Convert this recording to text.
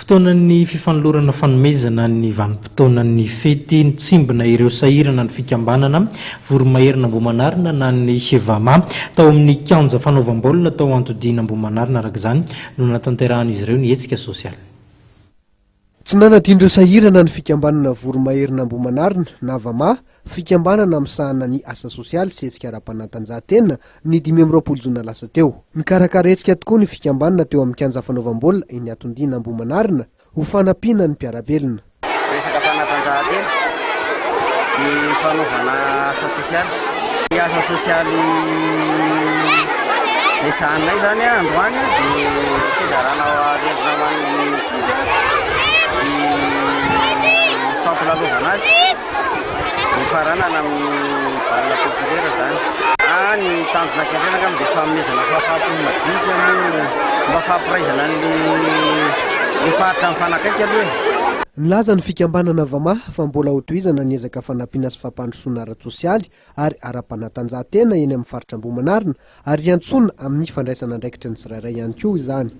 Fotoanan'ny fifanolorana fanomezana ny vanim-potoanan'ny fety ny tsimbona ireo sahirana ny fikambanana Voromahery Ambohimanarina na ny Hevama tao amin'ny kianja fanaovam-baolina tao Antodiana Ambohimanarina araka izany no natanterahana izy ireo ny hetsika sosialy. Tsy nanadindreo sahirana ny fikambanana Voromahery Ambohimanarina na Vama fikambanana misahana ny asa sosialy sy hetsika ara-panatanjahantena ny 2020 jona lasa teo. Mikarakara hetsika tokoa ny fikambanana teo amin'ny kianja fanaovam-baolina eny Antodiana Ambohimanarina ho fanampiana ny mpiarabelona. Resaka fanatanjahantena, ny fanaovana asa sosialy. Ny asa sosialy izay sahanay zany androany dia fizarana arendrina amin'ny ankizy dia fampilalovana azy. Ny faranana amin'ny baolina populaire zany. Ny tanjona kendrenaka dia fanomezana fahafapo majinika mba fampiraizana ny faritra amin'ny fanakaiky aloha. Nilaza ny fikambanana Vama fa mbola hotohizana ny ezaka fanampiana sy fampandrosoana ara-tsosialy ary ara-panatanjahantena eny amin'ny faritra Ambohimanarina ary iantsona amin'ny fandraisana andraikitra ny tsirairay ihany koa izany.